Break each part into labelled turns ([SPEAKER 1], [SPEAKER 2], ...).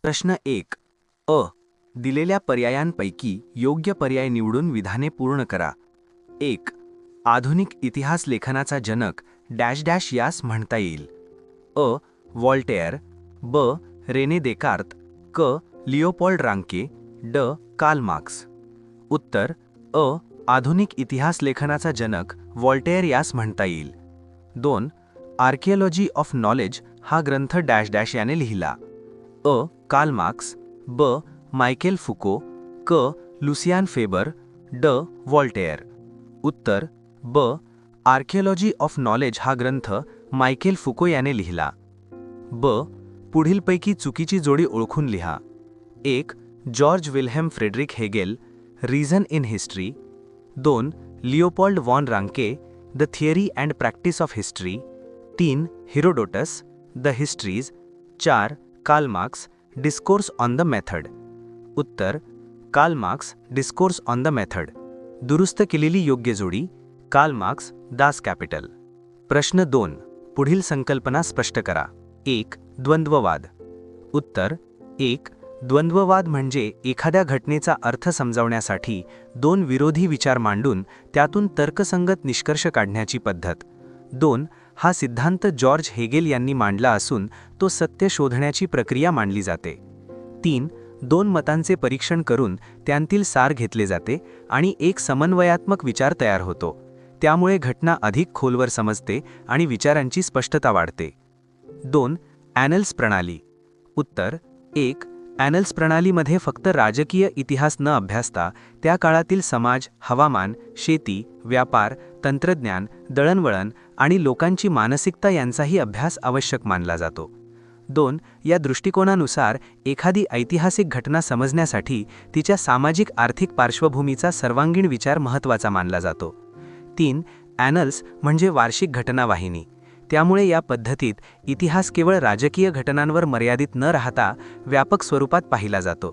[SPEAKER 1] प्रश्न 1. अ. दिलेल्या पर्यायांपैकी योग्य पर्याय निवडून विधाने पूर्ण करा. 1. आधुनिक इतिहास लेखनाचा जनक डॅश डॅश यास म्हणता येईल. अ. व्हॉल्टेअर, ब. रेने देकार्त, क. लिओपोल्ड रांके, ड. Karl Marx. उत्तर अ. आधुनिक इतिहास लेखनाचा जनक व्हॉल्टेअर यास म्हणता येईल. 2. आर्किओलॉजी ऑफ नॉलेज हा ग्रंथ डॅश डॅश याने लिहिला. अ. कार्ल मार्क्स, ब. मायकेल फुको, क. लुसियान फेबर, ड. व्हॉल्टेअर. उत्तर ब. आर्किओलॉजी ऑफ नॉलेज हा ग्रंथ मायकेल फुको याने लिहिला. ब. पुढीलपैकी चुकीची जोडी ओळखून लिहा. 1. George Wilhelm Friedrich Hegel, reason in history. 2. Leopold von Ranke, the theory and practice of history. 3. Herodotus, the histories. 4. Karl Marx, discourse on the method. उत्तर Karl Marx, discourse on the method. दुरुस्त केलेली योग्य जोडी Karl Marx, Das capital. प्रश्न 2. पुढील संकल्पना स्पष्ट करा. 1. द्वंद्ववाद. उत्तर 1. द्वंद्ववाद म्हणजे एखाद्या घटनेचा अर्थ समजावण्यासाठी दोन विरोधी विचार मांडून त्यातून तर्कसंगत निष्कर्ष काढण्याची पद्धत. 2. हा सिद्धांत जॉर्ज हेगेल यांनी मांडला असून तो सत्य शोधण्याची प्रक्रिया मानली जाते. 3. दोन मतांचे परीक्षण करून त्यांतील सार घेतले जाते आणि एक समन्वयात्मक विचार तयार होतो. त्यामुळे घटना अधिक खोलवर समजते आणि विचारांची स्पष्टता वाढते. 2. ॲनल्स प्रणाली. उत्तर 1. ॲनल्स प्रणालीमध्ये फक्त राजकीय इतिहास न अभ्यासता त्या काळातील समाज, हवामान, शेती, व्यापार, तंत्रज्ञान, दळणवळण आणि लोकांची मानसिकता यांचाही अभ्यास आवश्यक मानला जातो. 2. या दृष्टिकोनानुसार एखादी ऐतिहासिक घटना समजण्यासाठी तिच्या सामाजिक आर्थिक पार्श्वभूमीचा सर्वांगीण विचार महत्त्वाचा मानला जातो. 3. ॲनल्स म्हणजे वार्षिक घटनावाहिनी. त्यामुळे या पद्धतीत इतिहास केवळ राजकीय घटनांवर मर्यादित न राहता व्यापक स्वरूपात पाहिला जातो.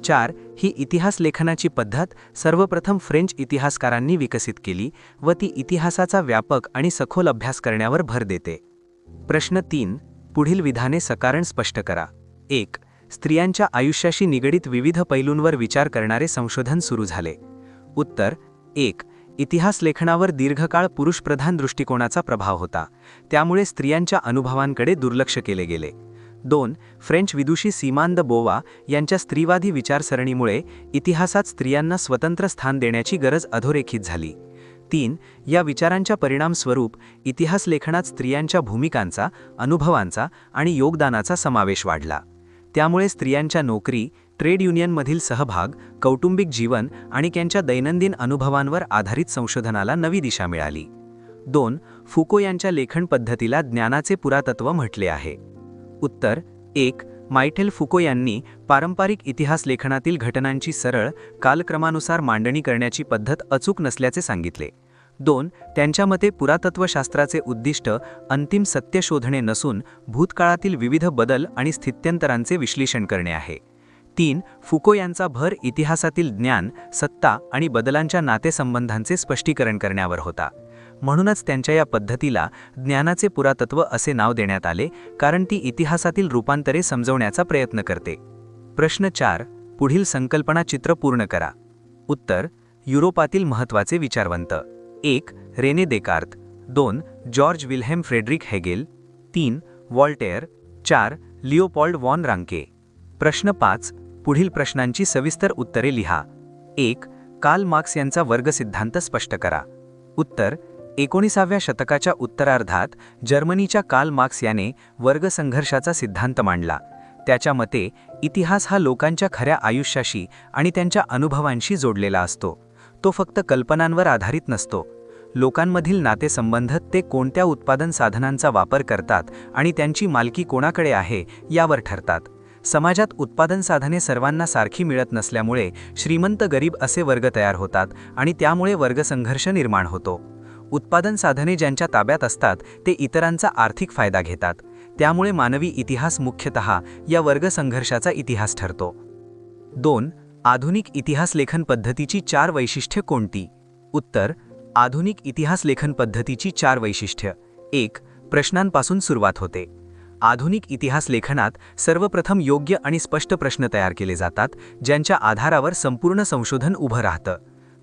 [SPEAKER 1] 4. ही इतिहास लेखनाची पद्धत सर्वप्रथम फ्रेंच इतिहासकारांनी विकसित केली व ती इतिहासाचा व्यापक आणि सखोल अभ्यास करण्यावर भर देते. प्रश्न 3. पुढील विधाने सकारण स्पष्ट करा. 1. स्त्रियांच्या आयुष्याशी निगडित विविध पैलूंवर विचार करणारे संशोधन सुरू झाले. उत्तर 1. इतिहास लेखनावर दीर्घकाळ पुरुषप्रधान दृष्टिकोनाचा प्रभाव होता. त्यामुळे स्त्रियांच्या अनुभवांकडे दुर्लक्ष केले गेले. 2. फ्रेंच विदुषी सिमॉन द बोवा यांच्या स्त्रीवादी विचारसरणीमुळे इतिहासात स्त्रियांना स्वतंत्र स्थान देण्याची गरज अधोरेखित झाली. 3. या विचारांच्या परिणामस्वरूप इतिहास लेखनात स्त्रियांच्या भूमिकांचा, अनुभवांचा आणि योगदानाचा समावेश वाढला. त्यामुळे स्त्रियांच्या नोकरी, ट्रेड युनियनमधील सहभाग, कौटुंबिक जीवन आणि त्यांच्या दैनंदिन अनुभवांवर आधारित संशोधनाला नवी दिशा मिळाली. 2. फुको यांच्या लेखन पद्धतीला ज्ञानाचे पुरातत्व म्हटले आहे. उत्तर 1. मायकेल फुको यांनी पारंपरिक इतिहास लेखनातील घटनांची सरळ कालक्रमानुसार मांडणी करण्याची पद्धत अचूक नसल्याचे सांगितले. 2. त्यांच्या मते पुरातत्वशास्त्राचे उद्दिष्ट अंतिम सत्य शोधणे नसून भूतकाळातील विविध बदल आणि स्थित्यंतरांचे विश्लेषण करणे आहे. 3. फुको यांचा भर इतिहासातील ज्ञान, सत्ता आणि बदलांच्या नातेसंबंधांचे स्पष्टीकरण करण्यावर होता. म्हणूनच त्यांच्या या पद्धतीला ज्ञानाचे पुरातत्व असे नाव देण्यात आले, कारण ती इतिहासातील रूपांतरे समजवण्याचा प्रयत्न करते. प्रश्न 4. पुढील संकल्पना चित्र पूर्ण करा. उत्तर युरोपातील महत्त्वाचे विचारवंत. 1. Rene Descartes. 2. George Wilhelm Friedrich Hegel. 3. Voltaire. 4. Leopold von Ranke. प्रश्न 5. पुढील प्रश्नांची सविस्तर उत्तरे लिहा. 1. कार्ल मार्क्स यांचा वर्ग सिद्धांत स्पष्ट करा. उत्तर 19व्या शतकाच्या उत्तरार्धात जर्मनीच्या कार्ल मार्क्स याने वर्गसंघर्षाचा सिद्धांत मांडला. त्याच्या मते इतिहास हा लोकांच्या खऱ्या आयुष्याशी आणि त्यांच्या अनुभवांशी जोडलेला असतो. तो फक्त कल्पनांवर आधारित नसतो. लोकांमधील नातेसंबंध, ते कोणत्या उत्पादन साधनांचा वापर करतात आणि त्यांची मालकी कोणाकडे आहे यावर ठरतात. समाजात उत्पादन साधने सर्वांना सारखी मिळत नसल्यामुळे श्रीमंत गरीब असे वर्ग तयार होतात आणि त्यामुळे वर्गसंघर्ष निर्माण होतो. उत्पादन साधने ज्यांच्या ताब्यात असतात ते इतरांचा आर्थिक फायदा घेतात. त्यामुळे मानवी इतिहास मुख्यतः या वर्गसंघर्षाचा इतिहास ठरतो. 2. आधुनिक इतिहास लेखन पद्धतीची 4 वैशिष्ट्ये कोणती? उत्तर आधुनिक इतिहास लेखन पद्धतीची 4 वैशिष्ट्ये. 1. प्रश्नांपासून सुरुवात होते. आधुनिक इतिहास लेखनात सर्वप्रथम योग्य आणि स्पष्ट प्रश्न तयार केले जातात, ज्यांच्या आधारावर संपूर्ण संशोधन उभं राहतं.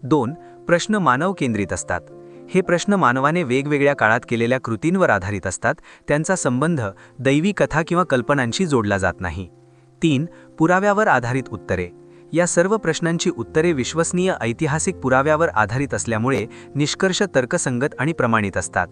[SPEAKER 1] 2. प्रश्न मानव केंद्रित असतात. हे प्रश्न मानवाने वेगवेगळ्या काळात केलेल्या कृतींवर आधारित असतात, त्यांचा संबंध दैवी कथा किंवा कल्पनांशी जोडला जात नाही. 3. पुराव्यावर आधारित उत्तरे. या सर्व प्रश्नांची उत्तरे विश्वसनीय ऐतिहासिक पुराव्यावर आधारित असल्यामुळे निष्कर्ष तर्कसंगत आणि प्रमाणित असतात.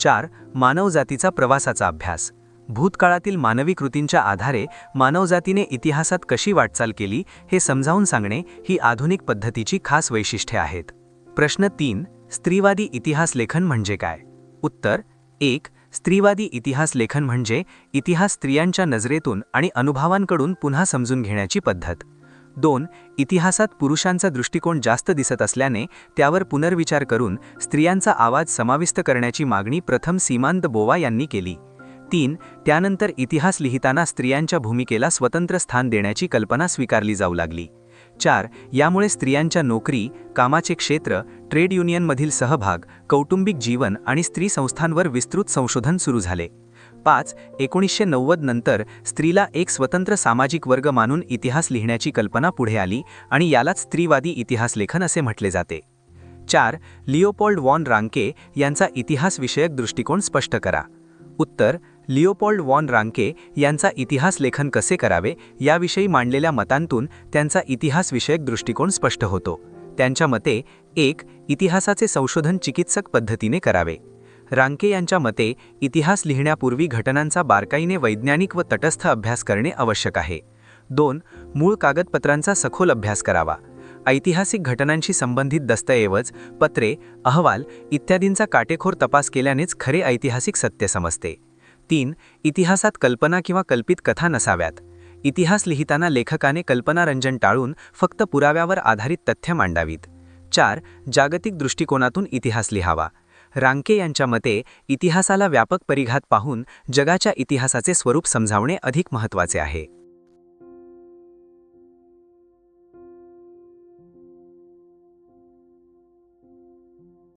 [SPEAKER 1] 4. मानवजातीचा प्रवासाचा अभ्यास. भूतकाळातील मानवी कृतींच्या आधारे मानवजातीने इतिहासात कशी वाटचाल केली हे समजावून सांगणे ही आधुनिक पद्धतीची खास वैशिष्ट्ये आहेत. प्रश्न 3. स्त्रीवादी इतिहास लेखन म्हणजे काय? उत्तर. 1. स्त्रीवादी इतिहास लेखन म्हणजे इतिहास स्त्रियांच्या नजरेतून आणि अनुभवांकडून पुन्हा समजून घेण्याची पद्धत. 2. इतिहासात पुरुषांचा दृष्टिकोन जास्त दिसत असल्याने त्यावर पुनर्विचार करून स्त्रियांचा आवाज समाविष्ट करण्याची मागणी प्रथम सीमांत बोवा यांनी केली. 3. त्यानंतर इतिहास लिहिताना स्त्रियांच्या भूमिकेला स्वतंत्र स्थान देण्याची कल्पना स्वीकारली जाऊ लागली. 4. यामुळे स्त्रियांच्या नोकरी, कामाचे क्षेत्र, ट्रेड युनियनमधील सहभाग, कौटुंबिक जीवन आणि स्त्री संस्थांवर विस्तृत संशोधन सुरू झाले. 5. 1990 नंतर स्त्रीला एक स्वतंत्र सामाजिक वर्ग मानून इतिहास लिहिण्याची कल्पना पुढे आली आणि यालाच स्त्रीवादी इतिहास लेखन असे म्हटले जाते. 4. लिओपोल्ड वॉन रांके यांचा इतिहासविषयक दृष्टिकोन स्पष्ट करा. उत्तर. लिओपोल्ड वॉन रांके यांचा इतिहास लेखन कसे करावे याविषयी मांडलेल्या मतांतून त्यांचा इतिहासविषयक दृष्टिकोन स्पष्ट होतो. त्यांच्या मते 1. इतिहासाचे संशोधन चिकित्सक पद्धतीने करावे. रांके यांच्या मते इतिहास लिहिण्यापूर्वी घटनांचा बारकाईने वैज्ञानिक व तटस्थ अभ्यास करणे आवश्यक आहे. 2. मूळ कागदपत्रांचा सखोल अभ्यास करावा. ऐतिहासिक घटनांशी संबंधित दस्तऐवज, पत्रे, अहवाल इत्यादींचा काटेकोर तपास केल्यानेच खरे ऐतिहासिक सत्य समजते. 3. इतिहासात कल्पना किंवा कल्पित कथा नसाव्यात. इतिहास लिहिताना लेखकाने कल्पनारंजन टाळून फक्त पुराव्यावर आधारित तथ्य मांडावीत. 4. जागतिक दृष्टिकोनातून इतिहास लिहावा. रांके यांच्या मते इतिहासाला व्यापक परिघात पाहून जगाच्या इतिहासाचे स्वरूप समजावणे अधिक महत्त्वाचे आहे.